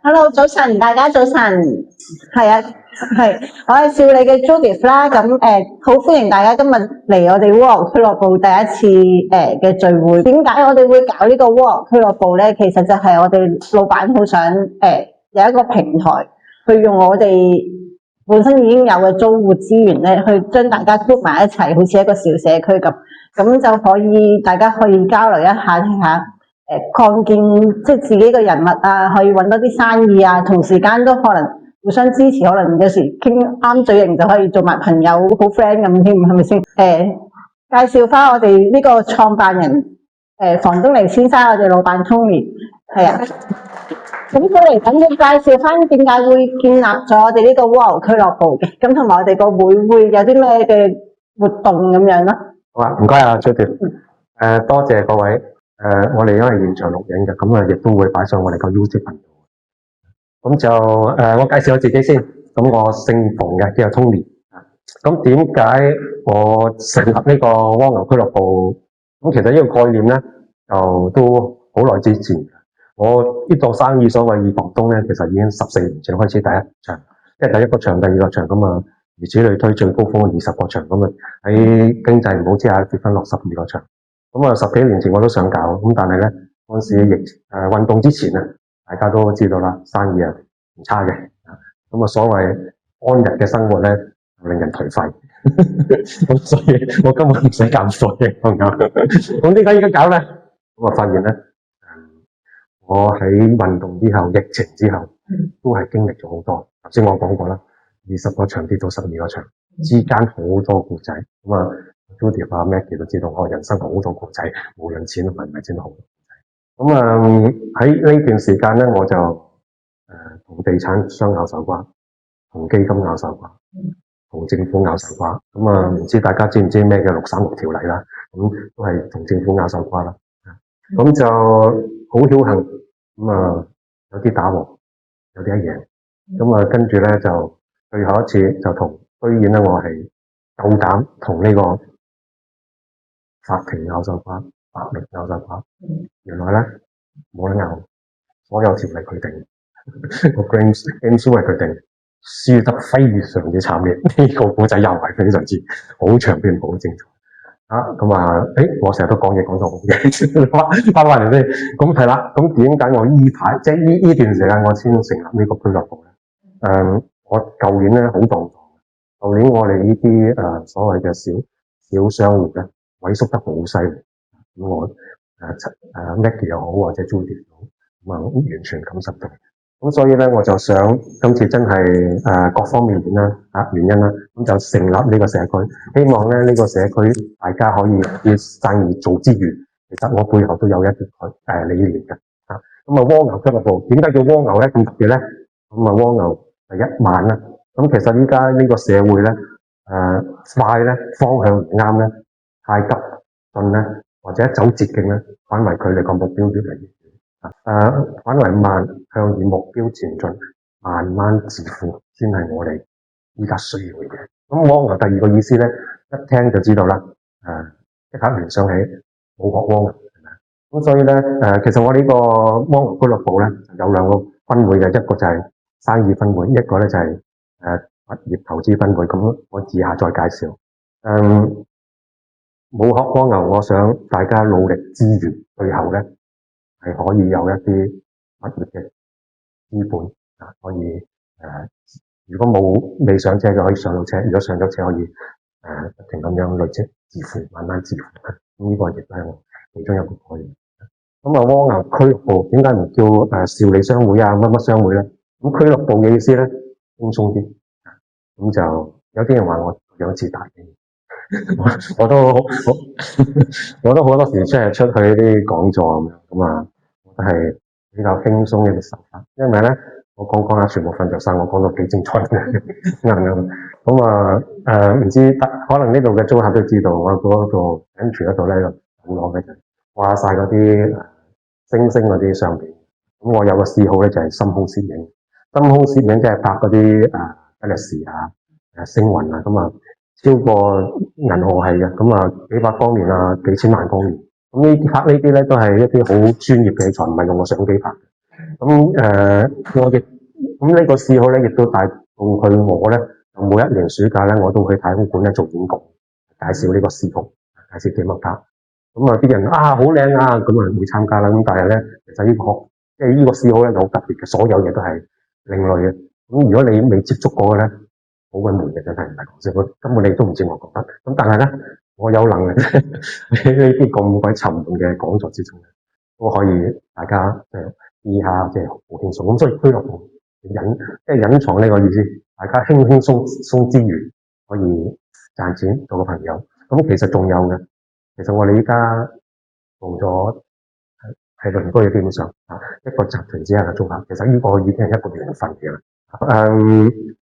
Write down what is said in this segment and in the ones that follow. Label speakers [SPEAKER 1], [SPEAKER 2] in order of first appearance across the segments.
[SPEAKER 1] Hello，早晨，大家早晨，係啊，係，我係少理嘅 Judith 啦，咁好歡迎大家今日嚟我哋蝸牛俱樂部第一次嘅聚會。點解我哋會搞呢個蝸牛俱樂部咧？其實就係我哋老闆好想有一個平台，去用我哋本身已經有嘅租戶資源咧，去將大家 group 埋一齊，好似一個小社區咁就可以大家可以交流一下睇下。擴建即係自己嘅人物啊，可以揾多啲生意啊，同時間都可能互相支持，可能有時傾啱嘴型就可以做埋朋友，好 friend 咁添，係咪先？介紹翻我哋呢個創辦人房東尼先生，我哋老闆 Tony 係啊。咁佢嚟緊要介紹翻點解會建立咗我哋呢個蝸牛俱樂部嘅，咁同埋我哋個會有啲咩嘅活動咁樣咯。
[SPEAKER 2] 好啊，唔該啊 Judith，多謝各位。我哋因為現場錄影嘅，咁亦都會擺上我哋個 YouTube 頻道。咁就我介紹我自己先。咁我姓馮嘅，叫做 Tony。咁點解我成立呢個蝸牛俱樂部？咁其實呢個概念咧，就都好耐之前。我呢檔生意所謂二房東咧，其實已經14年前開始第一場，即係第一個場、第二個場咁啊，如此類推，最高峰20個場咁啊，喺經濟唔好之下跌翻落12個場。咁啊，10幾年前我都想搞，咁但係咧嗰陣時運動之前啊，大家都知道啦，生意啊唔差嘅，咁啊所謂安逸嘅生活咧，令人頹廢，咁所以我根本唔使減肥嘅朋友。咁點解而家搞咧？咁啊發現咧，我喺運動之後、疫情之後，都係經歷咗好多。頭先我講過啦，20個場跌到12個場，之間好多故仔，咁啊。Judith 啊 Maggie 都知道我人生好多故仔，無論錢同埋唔係錢都好多故仔。咁喺呢段時間咧，我就同地產商拗手瓜，同基金拗手瓜，同政府拗手瓜。咁唔知大家知唔知咩叫636條例啦？咁都係同政府拗手瓜啦。咁就好僥倖，咁有啲打和，有啲一贏。咁跟住咧就最後一次就居然咧我係夠膽同呢個法庭拗手瓜，法律拗手瓜，原來咧冇得拗，所有條例佢定，個 game show 係佢定，輸得非常之慘烈。呢個古仔又係非常之好長篇好精彩。我成日都講嘢講到好嘅，翻嚟先。咁係啦，咁點解我呢排即係呢段時間我先成立呢個俱樂部咧？我舊年咧好動盪，舊年我哋呢啲所謂嘅小商戶咧，萎縮得好犀利，咁我Maggie 又好或者 Judith 又好，完全感受到。咁所以咧，我就想今次真係各方面原因啦，咁就成立呢個社區，希望咧呢個社區大家可以有啲生意做之餘，其實我背後都有一啲理念嘅。咁蝸牛俱樂部點解叫蝸牛咧？咁特別咧？咁蝸牛第一晚啦。咁其實依家呢個社會咧，快咧方向唔啱咧，太急進咧，或者走捷徑咧，反為佢哋個目標越嚟越遠。反為慢向住目標前進，慢慢致富先係我哋依家需要嘅嘢。咁蝸牛第二個意思咧，一聽就知道啦。即刻聯想起冇殼蝸牛，係咪？咁所以咧，其實我呢個蝸牛俱樂部咧有2個分會嘅，一個就係生意分會，一個咧就係物業投資分會。咁我以下再介紹。冇殼蝸牛，我想大家努力之餘，最後咧係可以有一啲物業嘅資本可以如果未上車就可以上到車，如果上咗車可以不停咁樣累積致富，慢慢致富。咁呢個亦都係我其中一個概念。咁蝸牛俱樂部點解唔叫少理商會啊乜乜商會咧？咁俱樂部嘅意思咧輕鬆啲。咁就有啲人話我樣似大機。我都好多時出去啲講座咁我係比較輕鬆嘅手法，因為咧我講下全部瞓着晒，我講到幾精彩嘅。咁唔知可能呢度嘅租客都知道，我嗰度跟住嗰度咧就攞嘅就掛晒嗰啲星星嗰啲相片。咁我有個嗜好咧就係深空攝影，深空攝影即係拍嗰啲吉利時啊、星雲啊超過銀河系嘅，幾百光年啊，幾千萬光年。咁拍呢啲咧都係一啲好專業嘅器材，唔係用個相機拍。我亦咁呢個嗜好咧，亦都帶動佢我咧，每一年暑假咧，我都去太空館咧做演講，介紹呢個視頻，介紹幾乜卡。咁啊啲人啊好靚啊，咁啊會參加啦。咁但係咧，其實即係呢個嗜好咧就好特別嘅，所有嘢都係另類嘅。咁如果你未接觸過嘅咧，好鬼悶嘅，真係唔係講笑，根本你都唔知我覺得。咁但係咧，我有能力喺呢啲咁鬼沉悶嘅講座之中，都可以大家試下，即係好輕鬆。咁所以俱樂部即係隱藏呢個意思，大家輕輕鬆鬆之餘可以賺錢做個朋友。咁其實仲有嘅，其實我哋依家做咗係鄰居嘅，基本上一個集團之下嘅租客，其實呢個已經係一個緣分嘅啦。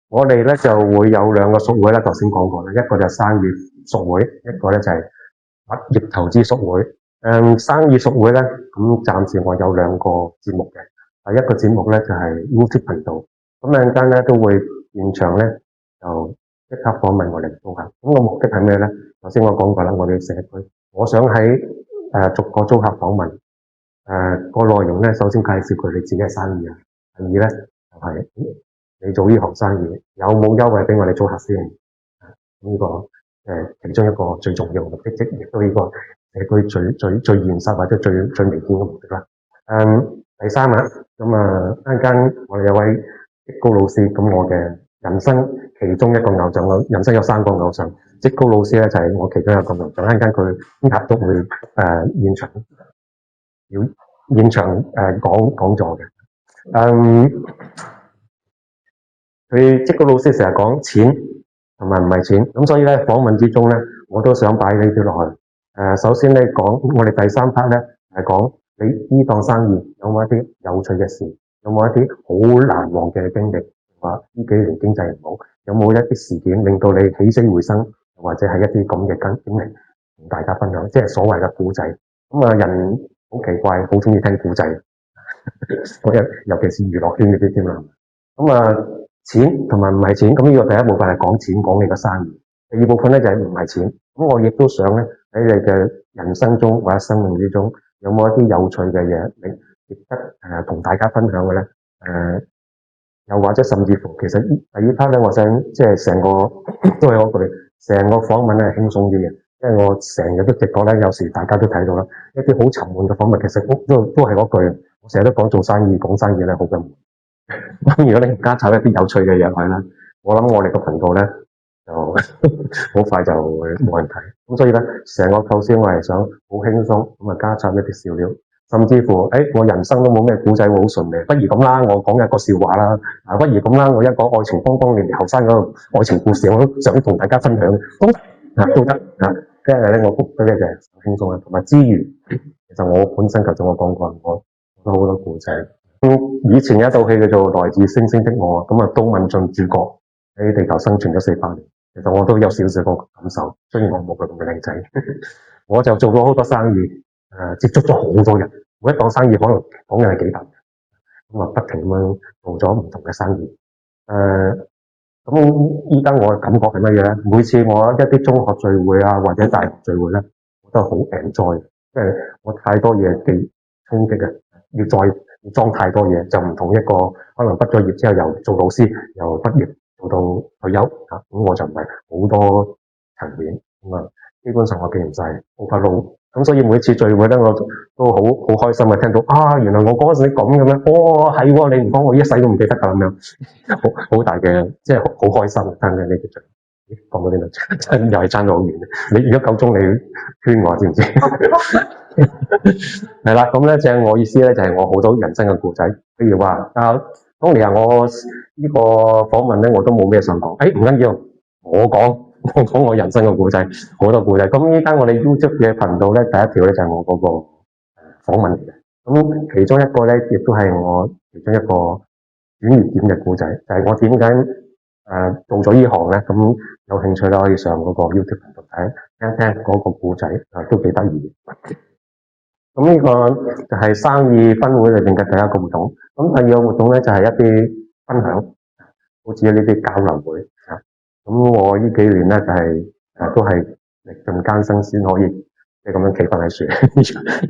[SPEAKER 2] 我哋咧就會有兩個屬會啦，頭先講過啦，一個就係生意屬會，一個咧就係物業投資屬會。生意屬會咧，咁暫時我有兩個節目嘅。第一個節目咧就係 YouTube 頻道，咁陣間咧都會現場咧就即刻訪問我哋租客。咁個目的係咩咧？頭先我講過啦，我哋社區，我想喺逐個租客訪問，個內容咧，首先介紹佢哋自己嘅生意啊。第二咧就係你做呢行生意有冇優惠俾我哋租客先？呢個其中一個最重要嘅目的，即亦都呢個社區最現實或者最明顯嘅目的啦。第三啊，咁啊陣間我哋有位職高老師，咁我嘅人生其中一個偶像，我人生有3個偶像，職高老師咧就係我其中一個偶像。陣間佢今日都會現場講座嘅。佢職高老師成日講錢同埋唔係錢，咁所以咧訪問之中咧，我都想擺呢啲落去。首先咧講我哋第3 part 咧係講你呢檔生意有冇一啲有趣嘅事，有冇一啲好難忘嘅經歷，話呢幾年經濟唔好，有冇一啲事件令到你起死回生，或者係一啲咁嘅經歷同大家分享，即係所謂嘅古仔。咁啊人好奇怪，好中意聽古仔，尤其是娛樂圈嗰啲添啦。咁啊錢同埋唔係錢，咁呢個第一部分係講錢，講你個生意。第二部分咧就係唔係錢。咁我亦都想咧喺你嘅人生中或者生命之中，有冇一啲有趣嘅嘢，你值得同大家分享嘅咧？又或者甚至乎，其實第二 part 咧，我想即係成個都係嗰句，成個訪問咧係輕鬆啲嘅，因為我成日都直覺咧，有時大家都睇到啦，一啲好沉悶嘅訪問，其實都係嗰句，我成日都講做生意講生意咧好緊。咁如果你加插一啲有趣嘅嘢去咧，我諗我哋個頻道咧就好快就會冇人睇。咁所以咧，成個構思我係想好輕鬆咁啊，加插一啲笑料，甚至乎我人生都冇咩古仔會好順利，不如咁啦，我講一個笑話啦，不如咁啦，我一講愛情當年後生嗰個愛情故事，我都想同大家分享，都得即係咧，我覺得咧就係輕鬆啦，同埋之餘，其實我本身頭先我講過，我都好多故仔。以前有一套戲叫做《來自星星的我》，咁啊，都敏俊主角喺地球生存咗400年，其實我都有少少個感受，雖然我冇佢咁嘅靚仔，我就做咗好多生意，接觸咗好多人，每一檔生意可能講嘅係幾百人，咁啊不停咁樣做咗唔同嘅生意，咁依家我嘅感覺係乜嘢咧？每次我一啲中學聚會啊，或者大學聚會咧，我都好 enjoy，因為我太多嘢嘅衝擊啊，要裝太多嘢，就唔同一個可能畢咗業之後又做老師，又畢業做到退休咁我就唔係好多層面咁啊，基本上我記唔晒 overload，咁所以每次聚會咧，我都好開心啊！聽到原來我嗰陣時咁嘅咩？係你唔講我一世都唔記得㗎咁樣，好大嘅即係好開心聽嘅呢啲聚。講到呢度真又係爭到好遠，你如果夠鐘你圈我知唔知？係啦，咁咧就係我意思咧，就係我好多人生嘅故仔。譬如話當年我呢個訪問咧，我都冇咩想講。唔緊要，我講我人生嘅故仔，好多故仔。咁依家我哋 YouTube 嘅頻道咧，第一條咧就係我嗰個訪問嚟嘅。咁其中一個咧，亦都係我其中一個轉捩點嘅故仔，就係我點解做咗呢行咧？咁有興趣咧，可以上嗰個 YouTube 頻道睇聽嗰個故仔，都幾得意。咁呢個就係生意分會裏邊嘅第一個活動。咁第二個活動咧就係一啲分享，好似呢啲交流會。咁我呢幾年咧就係都係歷盡艱辛先可以即係咁樣企翻喺樹。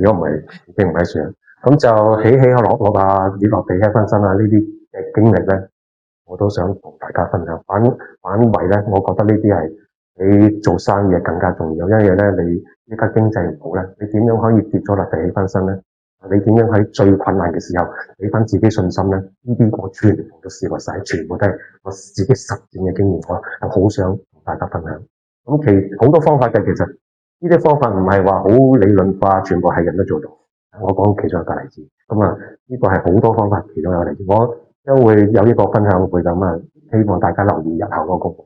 [SPEAKER 2] 如果唔係，已經唔喺樹。咁就起起落落啊，跌落地起翻身啊，呢啲嘅經歷咧，我都想同大家分享。反為咧，我覺得呢啲係你做生意係更加重要，因為咧你依家經濟唔好咧，你點樣可以跌咗落地起翻身咧？你點樣喺最困難嘅時候俾翻自己信心咧？呢啲我全部都試過晒，全部都係我自己實踐嘅經驗，我係好想同大家分享。咁好多方法嘅，其實呢啲方法唔係話好理論化，全部係人都做到。我講其中一個例子，咁啊呢個係好多方法其中一個例子，我將會有一個分享會咁啊，希望大家留意日後嗰個。